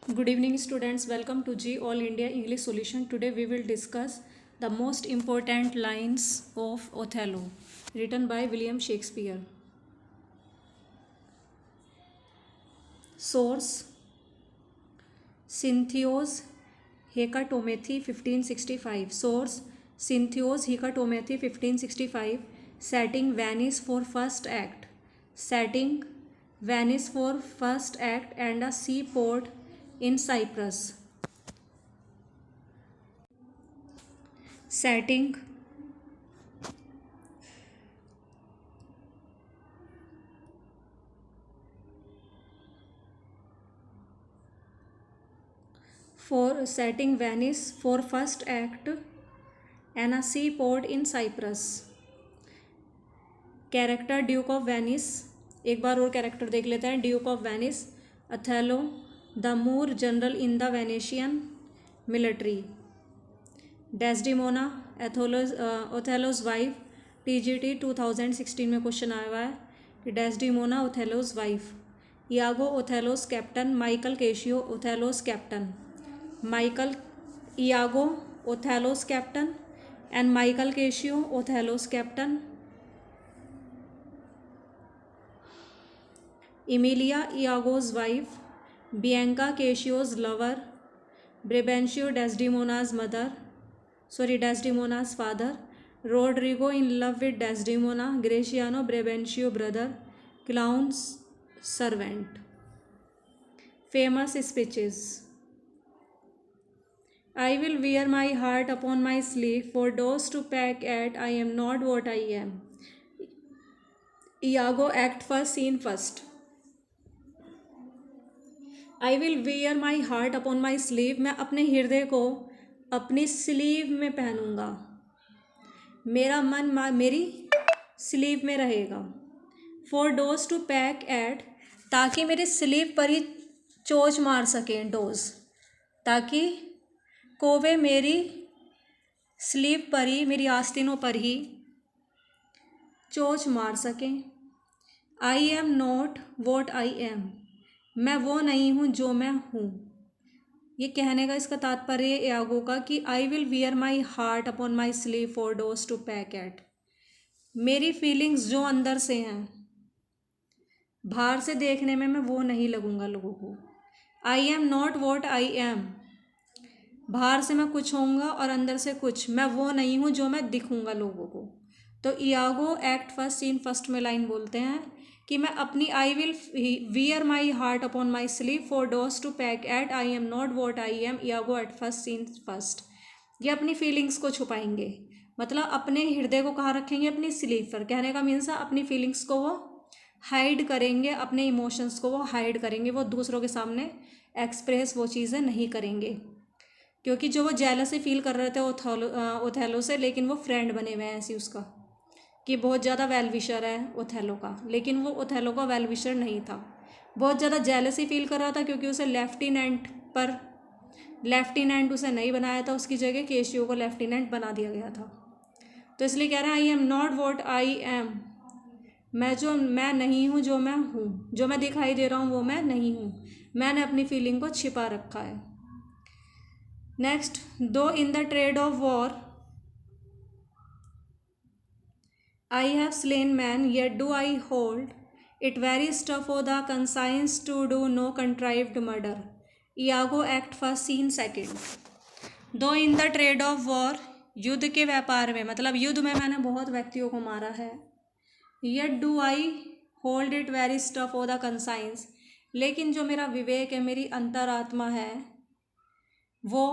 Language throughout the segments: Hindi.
Good evening, students. Welcome to G All India English Solution. Today we will discuss the most important lines of Othello, written by William Shakespeare. Source: Cynthios Hecatomethy 1565. Source: Cynthios Hecatomethy 1565. Setting: Venice for first act. Setting: Venice for first act and a seaport in Cyprus. Setting: for setting Venice for first act and a seaport in Cyprus. Character Duke of Venice, एक बार और कैरेक्टर देख लेते हैं. Duke of Venice, Othello the Moor general in the Venetian military. Desdemona Othello's wife. TGT 2016 में क्वेश्चन आया हुआ है कि Desdemona Othello's wife. Iago Othello's captain. Michael Cassio Othello's captain. Michael Iago Othello's captain and Michael Cassio Othello's captain. Emilia Iago's wife. Bianca Cassio's lover. Brabantio Desdemona's mother, Desdemona's father. Roderigo in love with Desdemona. Gratiano Brabantio brother. Clowns servant. Famous speeches. I will wear my heart upon my sleeve for those to peck at. I am not what I am. Iago act first scene first. I will wear my heart upon my sleeve. मैं अपने हृदय को अपनी स्लीव में पहनूंगा. मेरा मन मेरी स्लीव में रहेगा. For those to peck at, ताकि मेरे स्लीव पर ही चोंच मार सकें. डोज, ताकि कोवे मेरी स्लीव पर ही, मेरी आस्तीनों पर ही चोंच मार सकें. आई am not what I M. मैं वो नहीं हूँ जो मैं हूँ. ये कहने का इसका तात्पर्य इयागो का कि I will wear my heart upon my sleeve for daws to peck at. मेरी फीलिंग्स जो अंदर से हैं, बाहर से देखने में मैं वो नहीं लगूंगा लोगों को. आई am not what I M. बाहर से मैं कुछ होऊंगा और अंदर से कुछ. मैं वो नहीं हूँ जो मैं दिखूंगा लोगों को. तो Iago act first scene first में लाइन बोलते हैं कि मैं अपनी I will wear my heart upon my sleeve for daws to peck at. I am not what I am. Iago act first scene first. ये अपनी फीलिंग्स को छुपाएंगे, मतलब अपने हृदय को कहाँ रखेंगे? अपनी स्लीव पर. कहने का मीन्स अपनी फीलिंग्स को वो हाइड करेंगे, अपने इमोशंस को वो हाइड करेंगे. वो दूसरों के सामने एक्सप्रेस वो चीज़ें नहीं करेंगे, क्योंकि जो वो जेलसी फील कर रहे थे ओथेलो से, लेकिन वो फ्रेंड बने हुए हैं ऐसी उसका कि बहुत ज़्यादा वेल विशर है ओथेलो का, लेकिन वो ओथेलो का वेल विशर नहीं था. बहुत ज़्यादा जेलसी फील कर रहा था क्योंकि उसे लेफ्टिनेंट उसे नहीं बनाया था. उसकी जगह केशियो को लेफ्टिनेंट बना दिया गया था. तो इसलिए कह रहा है आई am not what I M. मैं नहीं हूँ जो मैं हूँ. जो मैं दिखाई दे रहा हूँ वो मैं नहीं हूँ. मैंने अपनी फीलिंग को छिपा रखा है. Next, though in the trade of war I have slain men yet do I hold it very stuff for the conscience to do no contrived murder. Iago act first scene second. Though in the trade of war, युद्ध के व्यापार में, मतलब युद्ध में मैंने बहुत व्यक्तियों को मारा है. Yet do I hold it very stuff for the conscience, लेकिन जो मेरा विवेक है, मेरी अंतरात्मा है, वो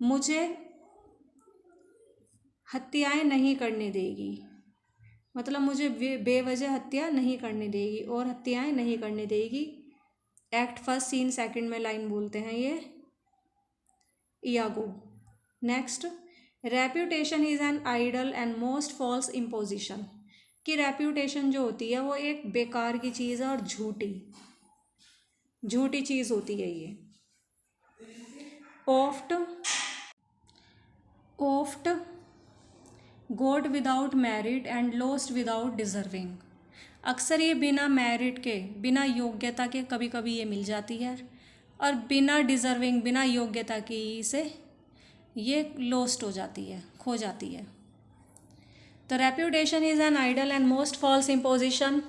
मुझे हत्याएं नहीं करने देगी. मतलब मुझे बेवजह हत्या नहीं करने देगी और हत्याएं नहीं करने देगी. एक्ट फर्स्ट सीन सेकंड में लाइन बोलते हैं ये Iago. Next, reputation is an idle and most false imposition. कि रेप्यूटेशन जो होती है वो एक बेकार की चीज़ है और झूठी चीज़ होती है ये. Oft got without merit and lost without deserving. अक्सर ये बिना मेरिट के, बिना योग्यता के कभी कभी ये मिल जाती है, और बिना डिज़र्विंग, बिना योग्यता की इसे ये लॉस्ट हो जाती है, खो जाती है। तो reputation is an idle and most false imposition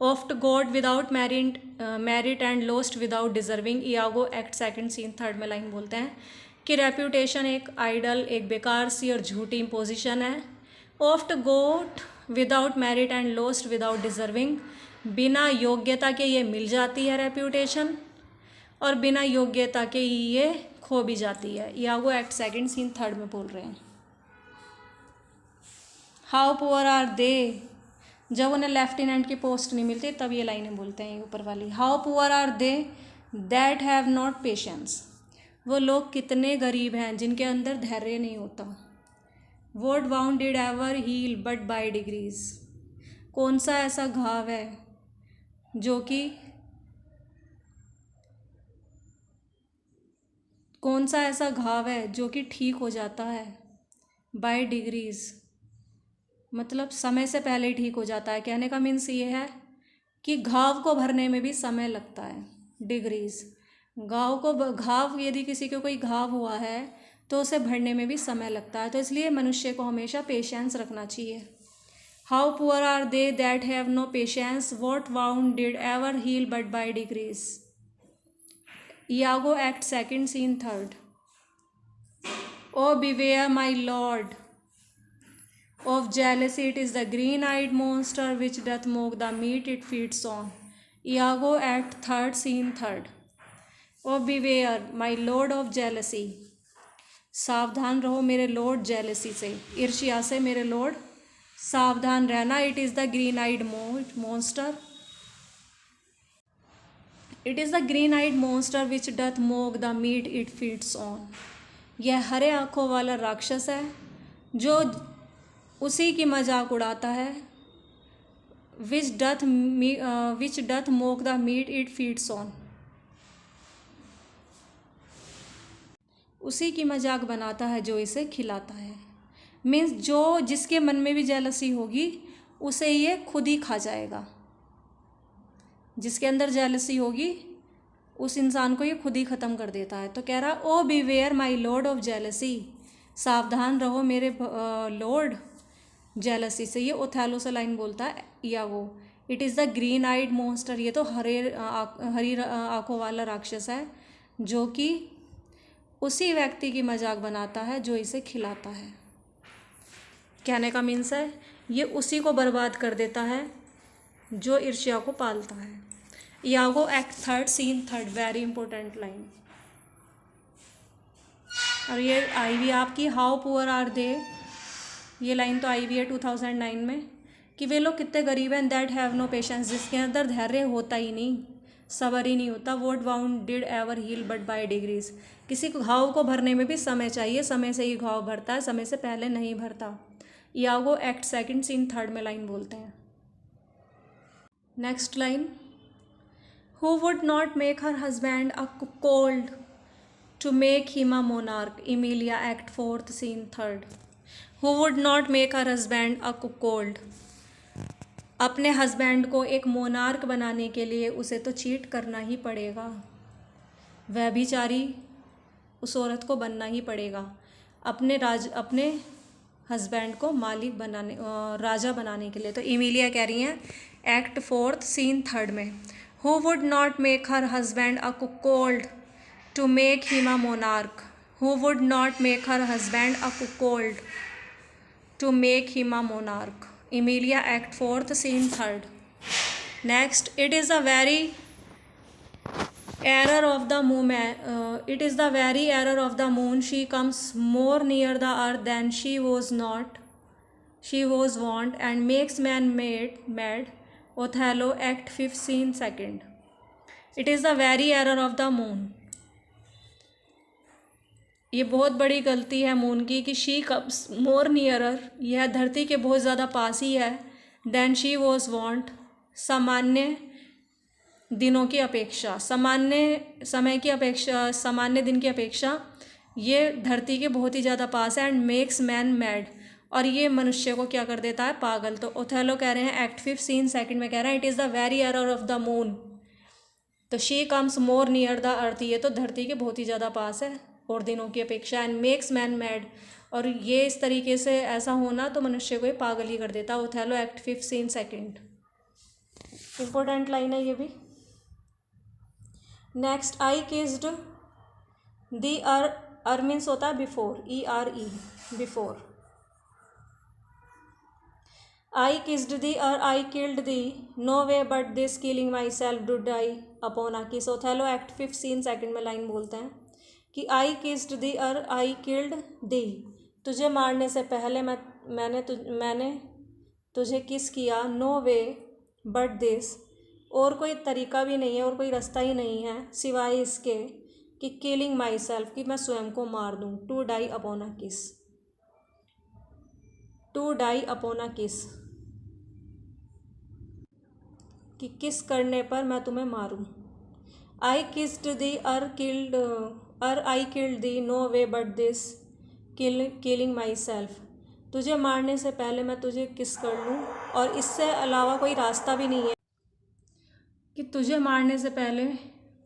of god without merit and lost without deserving. Iago act second scene third में लाइन बोलते हैं कि रेप्यूटेशन एक आइडल, एक बेकार सी और झूठी इम्पोजिशन है of god without merit and lost without deserving. बिना योग्यता के ये मिल जाती है रेप्यूटेशन, और बिना योग्यता के ये खो भी जाती है। Iago act second scene third में बोल रहे हैं। हाउ पुअर आर दे, जब उन्हें लेफ्टिनेंट की पोस्ट नहीं मिलती तब ये लाइनें बोलते हैं ऊपर वाली। How poor are they that have not patience, वो लोग कितने गरीब हैं जिनके अंदर धैर्य नहीं होता। What wound did ever heal but by degrees, कौन सा ऐसा घाव है जो कि कौन सा ऐसा घाव है जो कि ठीक हो जाता है बाय डिग्रीज, मतलब समय से पहले ही ठीक हो जाता है। कहने का मीन्स ये है कि घाव को भरने में भी समय लगता है। डिग्रीज, घाव यदि किसी को कोई घाव हुआ है तो उसे भरने में भी समय लगता है, तो इसलिए मनुष्य को हमेशा पेशेंस रखना चाहिए। How poor are they that have no patience, what wound did ever heal but by degrees. Iago act second scene third. Oh beware my lord of jealousy, it is the green-eyed monster which doth mock the meat it feeds on. Iago act third scene third. Oh beware my lord of jealousy, सावधान रहो मेरे लॉर्ड जेलसी से, ईर्ष्या से मेरे लॉर्ड सावधान रहना। It is the green eyed monster, it is the green eyed monster which doth mock the meat it feeds on. यह हरे आँखों वाला राक्षस है जो उसी की मजाक उड़ाता है। Which doth mock the meat it feeds on, उसी की मजाक बनाता है जो इसे खिलाता है। मीन्स जो जिसके मन में भी जेलसी होगी उसे ये खुद ही खा जाएगा। जिसके अंदर जेलसी होगी उस इंसान को ये खुद ही ख़त्म कर देता है। तो कह रहा O beware my lord of jealousy, सावधान रहो मेरे लॉर्ड जेलसी से। ये ओथेलो से लाइन बोलता है Iago. It is the green eyed monster, ये तो हरी आँखों वाला राक्षस है जो कि उसी व्यक्ति की मजाक बनाता है जो इसे खिलाता है। कहने का मीन्स है ये उसी को बर्बाद कर देता है जो ईर्ष्या को पालता है। Iago act third scene third, very important line. और ये आई भी आपकी हाउ पुअर आर दे, ये लाइन तो आई भी है 2009 में कि वे लोग कितने गरीब हैं। दैट हैव नो पेशेंस, जिसके अंदर धैर्य होता ही नहीं, सबर ही नहीं होता। What wound did ever heal but by degrees, किसी घाव को भरने में भी समय चाहिए, समय से ही घाव भरता है, समय से पहले नहीं भरता। Iago act second scene third में लाइन बोलते हैं। Next line, Who would not make her husband a cuckold to make him a monarch? Emilia act fourth scene third. Who would not make her husband a cuckold? अपने हस्बैंड को एक मोनार्क बनाने के लिए उसे तो चीट करना ही पड़ेगा, व्यभिचारी उस औरत को बनना ही पड़ेगा अपने हस्बैंड को मालिक बनाने, राजा बनाने के लिए। तो इमीलिया कह रही हैं एक्ट फोर्थ सीन थर्ड में, Who would not make her husband a cuckold to make him a monarch? Who would not make her husband a cuckold to make him a monarch? Emilia act fourth scene third. Next, it is the very error of the moon. It is the very error of the moon. She comes more near the earth than she was wont, and makes man mad. Othello act fifth scene second. It is the very error of the moon. ये बहुत बड़ी गलती है मून की कि शी कम्स मोर नियरर, यह धरती के बहुत ज़्यादा पास ही है, देन शी वॉज वॉन्ट, सामान्य दिनों की अपेक्षा, सामान्य समय की अपेक्षा, सामान्य दिन की अपेक्षा ये धरती के बहुत ही ज़्यादा पास है। एंड मेक्स मैन मैड, और ये मनुष्य को क्या कर देता है, पागल। तो ओथेलो कह रहे हैं एक्ट फिफ्थ सीन सेकंड में कह रहे हैं it is the very error of the moon, तो she comes more nearer the earth, ये तो धरती के बहुत ही ज़्यादा पास है और दिनों की अपेक्षा। एंड मेक्स मैन मैड, और ये इस तरीके से ऐसा होना तो मनुष्य को ये पागल ही कर देता। Othello act 5 scene 2। Important line है ये भी। Next, I kissed thee ere means होता है before, ERE, before. I kissed thee और I killed thee, no way but this killing myself to die upon a kiss. Othello act 5 scene 2 में लाइन बोलते हैं कि आई किस्ड दी और आई किल्ड दी, तुझे मारने से पहले मैंने तुझे किस किया, नो वे बट दिस, और कोई तरीका भी नहीं है और कोई रास्ता ही नहीं है सिवाय इसके कि किलिंग माई सेल्फ, कि मैं स्वयं को मार दूँ, टू डाई अपॉन अ किस, टू डाई अपॉन अ किस, कि किस करने पर मैं तुम्हें मारूं। I kissed thee I killed thee, no way but this killing myself, तुझे मारने से पहले मैं तुझे किस कर लूँ और इससे अलावा कोई रास्ता भी नहीं है कि तुझे मारने से पहले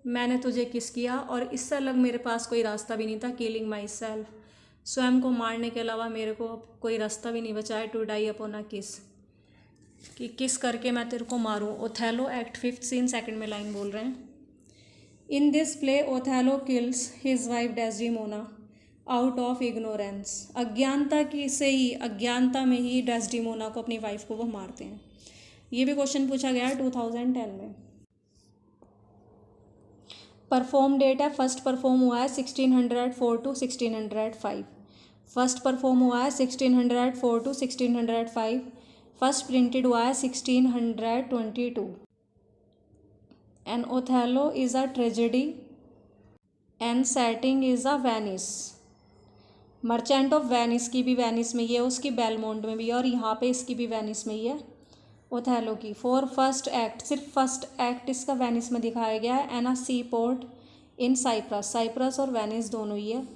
मैंने तुझे किस किया और इससे अलग मेरे पास कोई रास्ता भी नहीं था, किलिंग माई सेल्फ, स्वयं को मारने के अलावा मेरे को कोई रास्ता भी नहीं बचा है, टू डाई अपॉन अ किस, कि किस करके मैं तेरे को मारूं। ओथेलो एक्ट 5 सीन 2 में लाइन बोल रहे हैं। In this play Othello kills his wife Desdemona out of ignorance, अज्ञानता में ही डेस्डिमोना को, अपनी वाइफ को वो मारते हैं। ये भी क्वेश्चन पूछा गया है 2010 में। परफॉर्म डेट है, फर्स्ट परफॉर्म हुआ है 1604 to 1605, फर्स्ट परफॉर्म हुआ है 1604 to 1605, फर्स्ट प्रिंटेड हुआ है 1622। An Othello is a tragedy and setting is a Venice, merchant of Venice की भी वेनिस में ही है, उसकी बेलमोंट में भी है, और यहाँ पे इसकी भी वेनिस में ही है ओथेलो की। फॉर फर्स्ट एक्ट, सिर्फ फर्स्ट एक्ट इसका वेनिस में दिखाया गया है। An a sea port in Cyprus, Cyprus और वेनिस दोनों ही है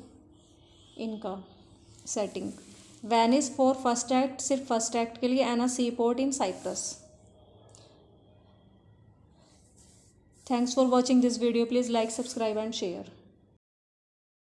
इनका setting. Venice for first act, सिर्फ फर्स्ट एक्ट के लिए, an a sea port in Cyprus. Thanks for watching this video. Please like, subscribe and share.